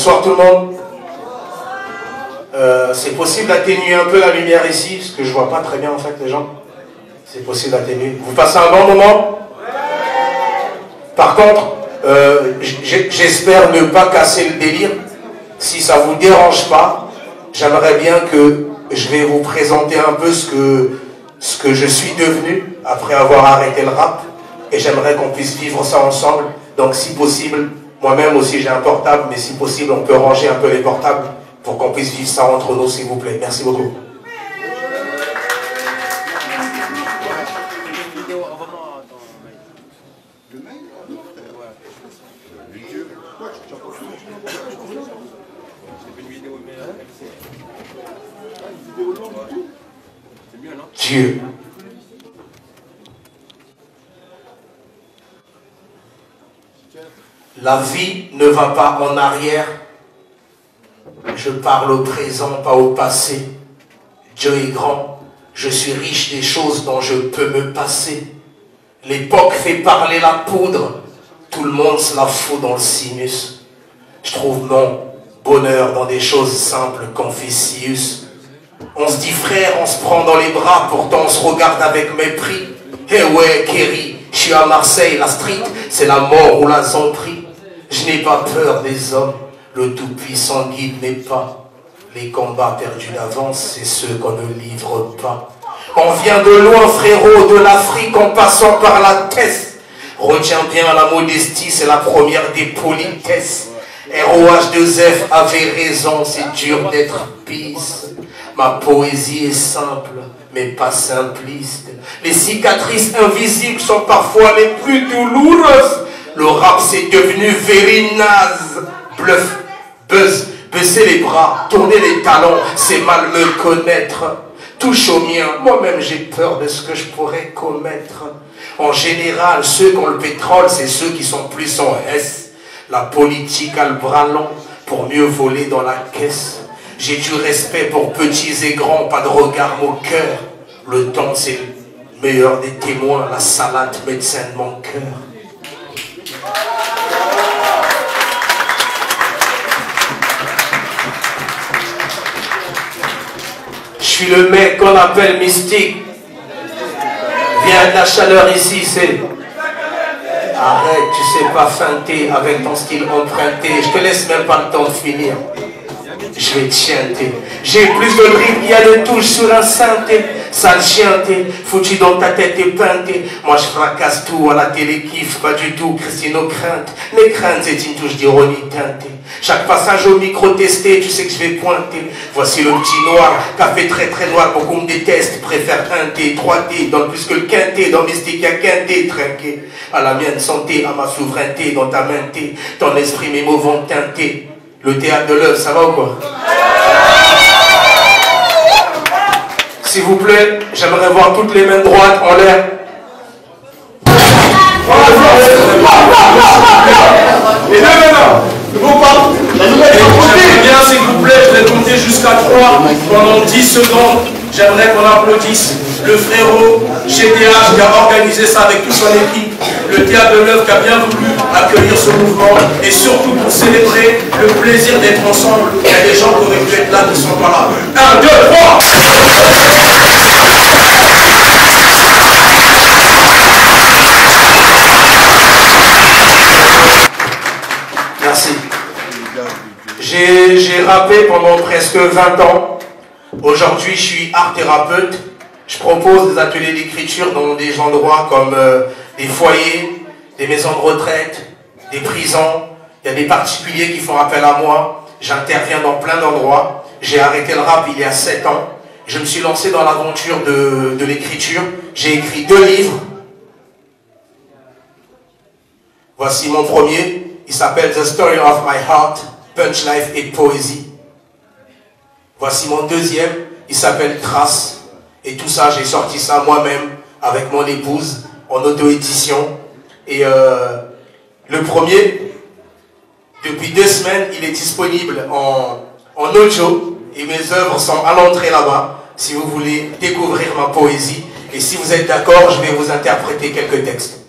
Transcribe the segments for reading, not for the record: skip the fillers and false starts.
Bonsoir tout le monde. C'est possible d'atténuer un peu la lumière ici, parce que je vois pas très bien en fait les gens. C'est possible d'atténuer. Vous passez un bon moment? Par contre, j'espère ne pas casser le délire. Si ça vous dérange pas, j'aimerais bien que je vais vous présenter un peu ce que je suis devenu après avoir arrêté le rap. Et j'aimerais qu'on puisse vivre ça ensemble. Donc si possible, moi-même aussi j'ai un portable, mais si possible on peut ranger un peu les portables pour qu'on puisse vivre ça entre nous, s'il vous plaît. Merci beaucoup. Dieu. La vie ne va pas en arrière. Je parle au présent, pas au passé. Dieu est grand. Je suis riche des choses dont je peux me passer. L'époque fait parler la poudre. Tout le monde se la fout dans le sinus. Je trouve mon bonheur dans des choses simples, Confucius. On se dit frère, on se prend dans les bras, pourtant on se regarde avec mépris. Eh ouais, Kerry, je suis à Marseille, la street, c'est la mort ou la zombie. Je n'ai pas peur des hommes, le Tout-Puissant guide mes pas. Les combats perdus d'avance, c'est ceux qu'on ne livre pas. On vient de loin, frérot, de l'Afrique en passant par la Thèse. Retiens bien la modestie, c'est la première des politesses. ROH2F avait raison, c'est dur d'être pisse. Ma poésie est simple, mais pas simpliste. Les cicatrices invisibles sont parfois les plus douloureuses. Le rap c'est devenu very naze. Bluff, buzz, baisser les bras, tourner les talons, c'est mal me connaître. Touche au mien, moi-même j'ai peur de ce que je pourrais commettre. En général, ceux qui ont le pétrole, c'est ceux qui sont plus en S. La politique a le bras long pour mieux voler dans la caisse. J'ai du respect pour petits et grands, pas de regard au cœur. Le temps c'est le meilleur des témoins, la salade médecin de mon cœur. Je suis le mec qu'on appelle mystique. Viens de la chaleur ici, c'est... Arrête, tu sais pas feinter avec ton style emprunté. Je te laisse même pas le temps de finir. Je vais te chanter. J'ai plus de rythme, il y a de touches sur un synthé. Sale chien, t'es foutu dans ta tête et peinté. Moi je fracasse tout à la télé, kiffe pas du tout. Christino crainte, mes craintes c'est une touche d'ironie teintée. Chaque passage au micro testé, tu sais que je vais pointer. Voici le petit noir, café très très noir, beaucoup me détestent. Préfère 1T, 3T, dans plus que le quintet. Dans mystique y'a quintet, trinqué. À la mienne santé, à ma souveraineté, dans ta main T. Ton esprit, mes mots vont teinter. Le théâtre de l'œuvre, ça va ou quoi? S'il vous plaît, j'aimerais voir toutes les mains droites en l'air. Et non, ne vous pas. J'aimerais bien, s'il vous plaît, je vais compter jusqu'à 3 pendant 10 secondes. J'aimerais qu'on applaudisse le frérot GTH qui a organisé ça avec toute son équipe, le théâtre de l'œuvre qui a bien voulu accueillir ce mouvement et surtout pour célébrer le plaisir d'être ensemble. Il y a des gens qui auraient pu être là qui ne sont pas là. 1, 2, 3. Merci. J'ai rappé pendant presque 20 ans. Aujourd'hui, je suis art thérapeute. Je propose des ateliers d'écriture dans des endroits comme des foyers, des maisons de retraite, des prisons. Il y a des particuliers qui font appel à moi. J'interviens dans plein d'endroits. J'ai arrêté le rap il y a 7 ans. Je me suis lancé dans l'aventure de l'écriture. J'ai écrit 2 livres. Voici mon premier. Il s'appelle The Story of My Heart, Punch Life et Poésie. Voici mon deuxième. Il s'appelle Trace. Et tout ça, j'ai sorti ça moi-même avec mon épouse en auto-édition. Et le premier, depuis 2 semaines, il est disponible en audio. Et mes œuvres sont à l'entrée là-bas, si vous voulez découvrir ma poésie. Et si vous êtes d'accord, je vais vous interpréter quelques textes.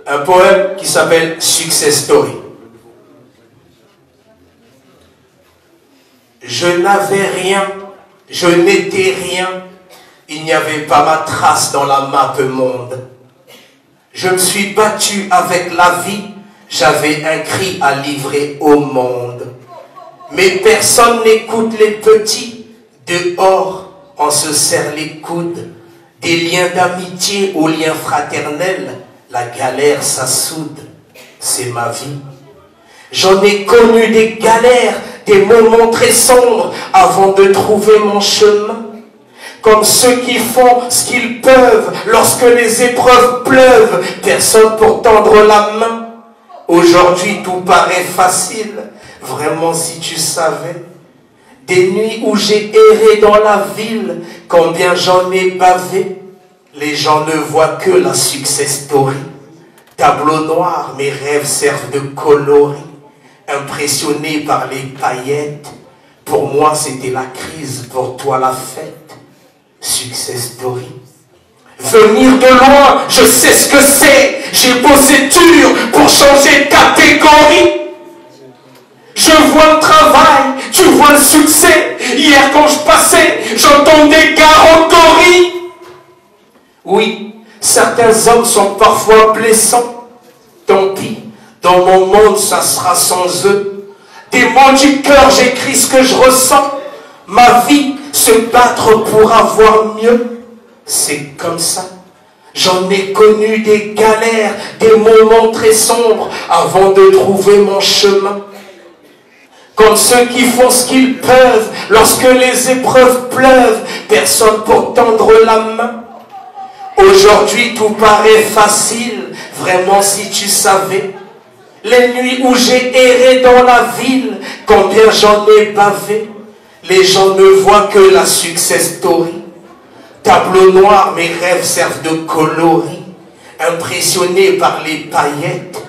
un poème qui s'appelle Success Story. Je n'avais rien, je n'étais rien, il n'y avait pas ma trace dans la map monde. Je me suis battu avec la vie, j'avais un cri à livrer au monde. Mais personne n'écoute les petits, dehors on se serre les coudes. Des liens d'amitié aux liens fraternels, la galère ça soude, c'est ma vie. J'en ai connu des galères, des moments très sombres avant de trouver mon chemin. Comme ceux qui font ce qu'ils peuvent lorsque les épreuves pleuvent, personne pour tendre la main. Aujourd'hui tout paraît facile, vraiment si tu savais. Des nuits où j'ai erré dans la ville, combien j'en ai bavé. Les gens ne voient que la success story. Tableau noir, mes rêves servent de coloris. Impressionné par les paillettes, pour moi c'était la crise, pour toi la fête. Success story. Venir de loin, je sais ce que c'est. J'ai bossé dur pour changer de catégorie. Je vois le travail, tu vois le succès. Hier quand je passais, j'entendais Garotori. Oui, certains hommes sont parfois blessants. Tant pis, dans mon monde ça sera sans eux. Des mots du cœur, j'écris ce que je ressens. Ma vie, se battre pour avoir mieux, c'est comme ça. J'en ai connu des galères, des moments très sombres avant de trouver mon chemin. Comme ceux qui font ce qu'ils peuvent lorsque les épreuves pleuvent, personne pour tendre la main. Aujourd'hui tout paraît facile, vraiment si tu savais. Les nuits où j'ai erré dans la ville, combien j'en ai bavé. Les gens ne voient que la success story. Tableau noir, mes rêves servent de coloris. Impressionné par les paillettes,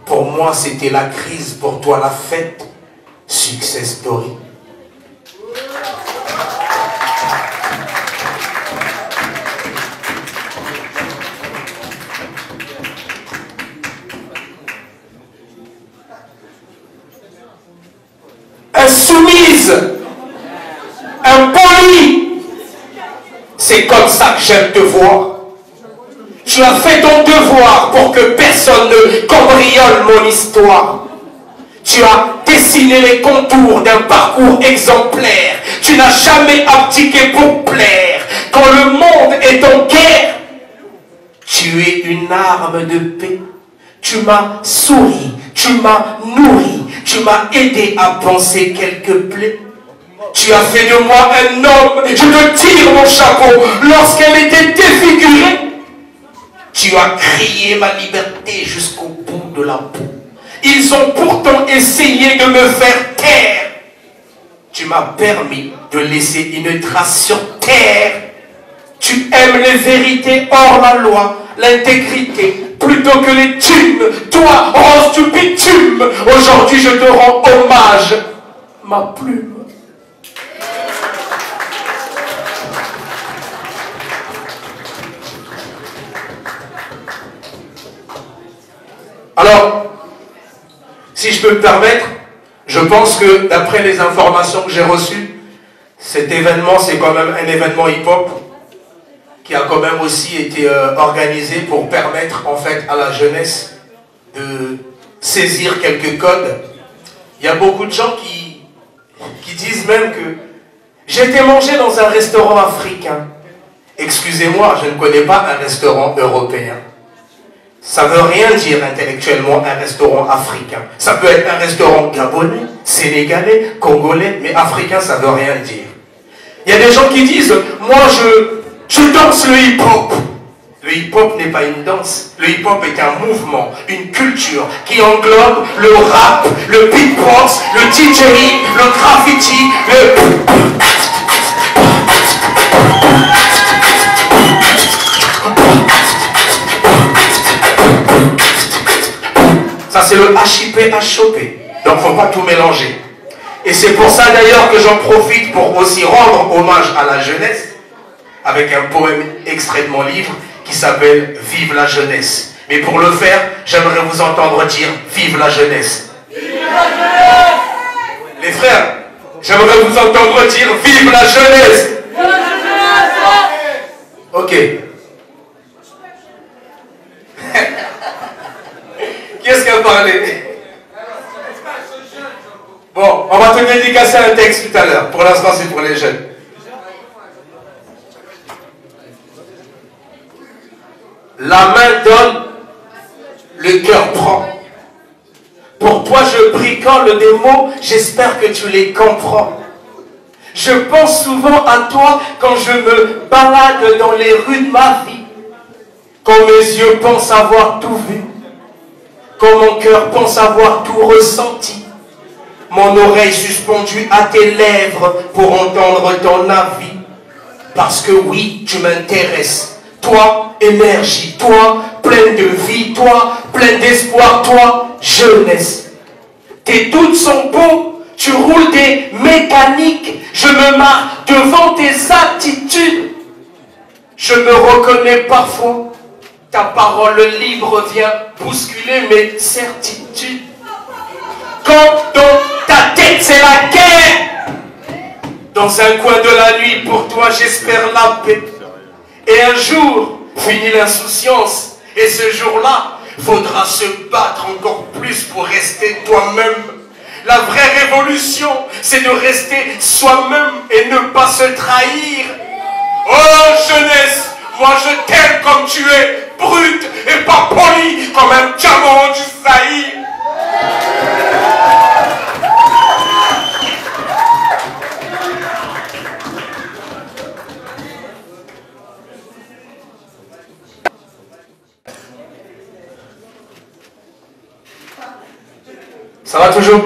pour moi c'était la crise, pour toi la fête. Success story. Insoumise, impolie, c'est comme ça que j'aime te voir. Tu as fait ton devoir pour que personne ne cambriole mon histoire. Tu as dessiné les contours d'un parcours exemplaire. Tu n'as jamais abdiqué pour plaire. Quand le monde est en guerre, tu es une arme de paix. Tu m'as souri, tu m'as nourri, tu m'as aidé à penser quelques plaies. Tu as fait de moi un homme, je te tire mon chapeau lorsqu'elle était défigurée. Tu as crié ma liberté jusqu'au bout de la peau. Ils ont pourtant essayé de me faire taire. Tu m'as permis de laisser une trace sur terre. Tu aimes les vérités hors la loi, l'intégrité, plutôt que les thunes. Toi, rose du bitume, aujourd'hui je te rends hommage. Ma plume. Alors, si je peux me permettre, je pense que d'après les informations que j'ai reçues, cet événement, c'est quand même un événement hip-hop qui a quand même aussi été organisé pour permettre en fait à la jeunesse de saisir quelques codes. Il y a beaucoup de gens qui disent même que j'ai été manger dans un restaurant africain. Excusez-moi, je ne connais pas un restaurant européen. Ça ne veut rien dire intellectuellement un restaurant africain. Ça peut être un restaurant gabonais, sénégalais, congolais, mais africain ça ne veut rien dire. Il y a des gens qui disent, moi je danse le hip-hop. Le hip-hop n'est pas une danse. Le hip-hop est un mouvement, une culture qui englobe le rap, le beatbox, le DJing, le graffiti, Ça c'est le HIP HOP. Donc faut pas tout mélanger. Et c'est pour ça d'ailleurs que j'en profite pour aussi rendre hommage à la jeunesse avec un poème extrait de mon livre qui s'appelle Vive la jeunesse. Mais pour le faire, j'aimerais vous entendre dire « Vive la jeunesse ». Les frères, j'aimerais vous entendre dire « Vive la jeunesse ». Ok. Qui est-ce qui a parlé? Bon, on va te dédicacer un texte tout à l'heure. Pour l'instant, c'est pour les jeunes. La main donne, le cœur prend. Pour toi, je bricole des mots, j'espère que tu les comprends. Je pense souvent à toi quand je me balade dans les rues de ma vie. Quand mes yeux pensent avoir tout vu. Quand mon cœur pense avoir tout ressenti. Mon oreille suspendue à tes lèvres pour entendre ton avis. Parce que oui, tu m'intéresses. Toi, énergie. Toi, pleine de vie. Toi, pleine d'espoir. Toi, jeunesse. Tes doutes sont beaux. Tu roules des mécaniques. Je me marre devant tes attitudes. Je me reconnais parfois. Ta parole libre vient bousculer mes certitudes. Quand dans ta tête c'est la guerre, dans un coin de la nuit pour toi j'espère la paix. Et un jour finit l'insouciance, et ce jour-là faudra se battre encore plus pour rester toi-même. La vraie révolution, c'est de rester soi-même et ne pas se trahir. Oh jeunesse, moi je t'aime comme tu es, brute et pas poli comme un diamant du Zaïre. Ça va toujours?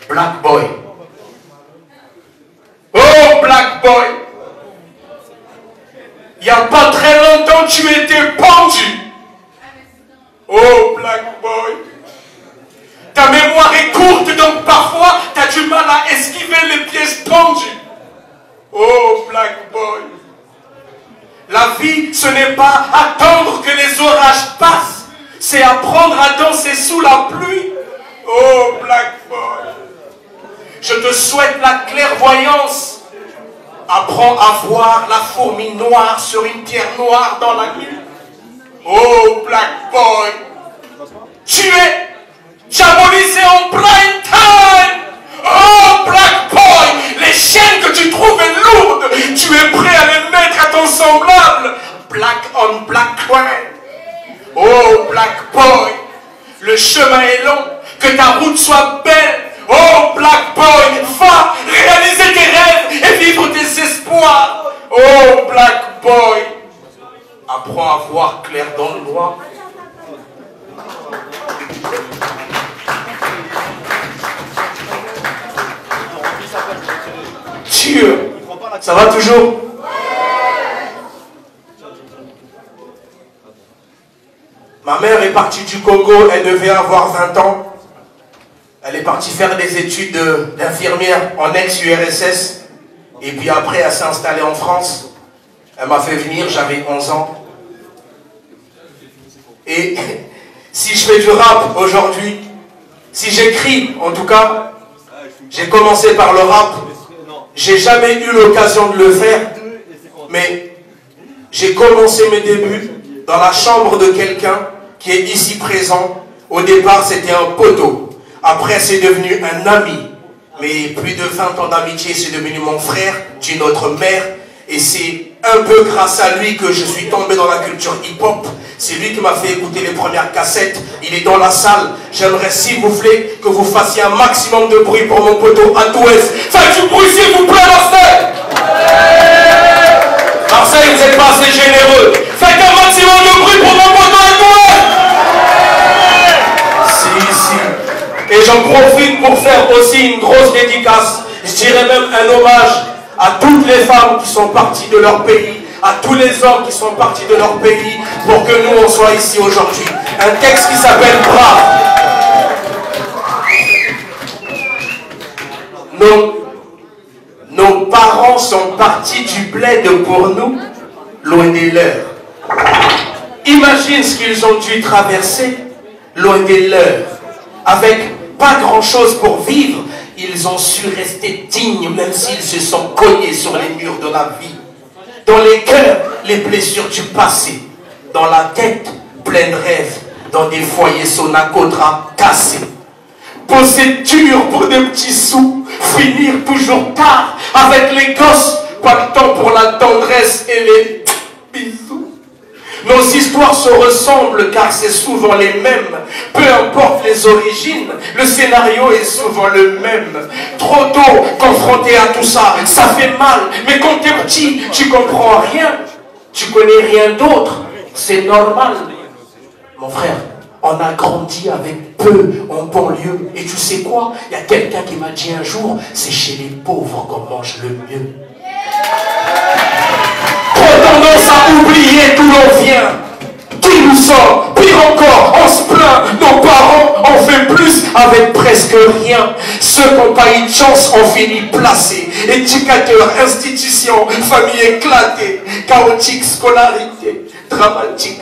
Black boy. Oh, black boy. Il n'y a pas très longtemps, tu étais pendu. Oh, black boy. Ta mémoire est courte, donc parfois, tu as du mal à esquiver les pièges tendus. Oh, black boy. La vie, ce n'est pas attendre que les orages passent. C'est apprendre à danser sous la pluie. Oh, black boy. Je te souhaite la clairvoyance. Apprends à voir la fourmi noire sur une pierre noire dans la nuit. Oh, black boy. Tu es diabolisé en prime time. Oh, black boy. Les chaînes que tu trouvais lourdes, tu es prêt à les mettre à ton semblable. Black on black crime. Oh, black boy. Le chemin est long. Que ta route soit belle. Oh, black boy, va réaliser tes rêves et vivre tes espoirs. Oh, black boy, apprends à voir clair dans le noir. Dieu, ça va toujours? Ma mère est partie du Congo, elle devait avoir 20 ans. Elle est partie faire des études d'infirmière en ex-URSS. Et puis après, elle s'est installée en France. Elle m'a fait venir, j'avais 11 ans. Et si je fais du rap aujourd'hui, si j'écris, en tout cas, j'ai commencé par le rap. J'ai jamais eu l'occasion de le faire. Mais j'ai commencé mes débuts dans la chambre de quelqu'un qui est ici présent. Au départ, c'était un poteau. Après, c'est devenu un ami. Mais plus de 20 ans d'amitié, c'est devenu mon frère d'une autre mère. Et c'est un peu grâce à lui que je suis tombé dans la culture hip-hop. C'est lui qui m'a fait écouter les premières cassettes. Il est dans la salle. J'aimerais, s'il vous plaît, que vous fassiez un maximum de bruit pour mon poteau Adouès. Faites du bruit, s'il vous plaît, Marseille. Marseille, vous n'êtes pas assez généreux. Faites un maximum de bruit pour mon poteau Adouès. Et j'en profite pour faire aussi une grosse dédicace. Je dirais même un hommage à toutes les femmes qui sont parties de leur pays, à tous les hommes qui sont partis de leur pays pour que nous on soit ici aujourd'hui. Un texte qui s'appelle Brave. Non, Nos parents sont partis du bled pour nous, loin des leurs. Imagine ce qu'ils ont dû traverser, loin des leurs. Avec pas grand-chose pour vivre, ils ont su rester dignes, même s'ils se sont cognés sur les murs de la vie. Dans les cœurs, les blessures du passé. Dans la tête, plein de rêves. Dans des foyers Sonacotra cassés. Bosser dur pour des petits sous. Finir toujours tard avec les gosses. Pas le temps pour la tendresse et les bisous. Nos histoires se ressemblent car c'est souvent les mêmes. Peu importe les origines, le scénario est souvent le même. Trop tôt, confronté à tout ça, ça fait mal. Mais quand t'es petit, tu comprends rien. Tu connais rien d'autre. C'est normal. Mon frère, on a grandi avec peu en banlieue. Et tu sais quoi? Il y a quelqu'un qui m'a dit un jour, c'est chez les pauvres qu'on mange le mieux. Trop tendance à oublier d'où l'on vient. Qui nous sommes? Pire encore, on se plaint. Nos parents ont fait plus avec presque rien. Ceux qui n'ont pas eu de chance ont fini placés. Éducateurs, institutions, famille éclatée, chaotique scolarité, dramatique.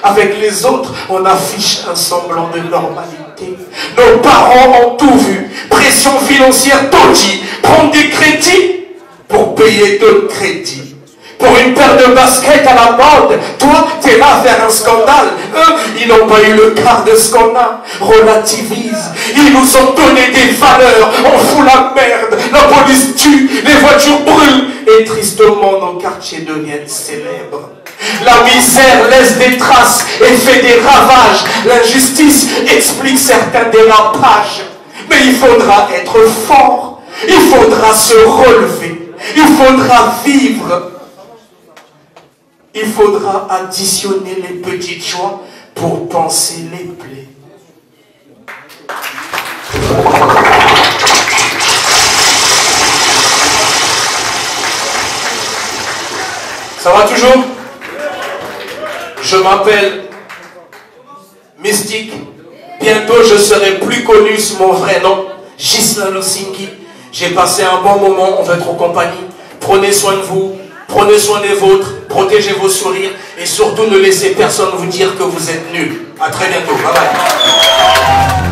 Avec les autres, on affiche un semblant de normalité. Nos parents ont tout vu. Pression financière taudis. Prendre des crédits pour payer d'autres crédits. Pour une paire de baskets à la mode, toi, t'es là à faire un scandale. Eux, ils n'ont pas eu le quart de ce qu'on a. Relativise. Ils nous ont donné des valeurs. On fout la merde. La police tue. Les voitures brûlent. Et tristement, nos quartiers deviennent célèbres. La misère laisse des traces et fait des ravages. L'injustice explique certains dérapages. Mais il faudra être fort. Il faudra se relever. Il faudra vivre. Il faudra additionner les petites joies pour penser les plaies. Ça va toujours? Je m'appelle Mystique. Bientôt je serai plus connu sous mon vrai nom, Ghislain Lusingi. J'ai passé un bon moment en votre compagnie. Prenez soin de vous. Prenez soin des vôtres, protégez vos sourires et surtout ne laissez personne vous dire que vous êtes nuls. À très bientôt. Bye bye.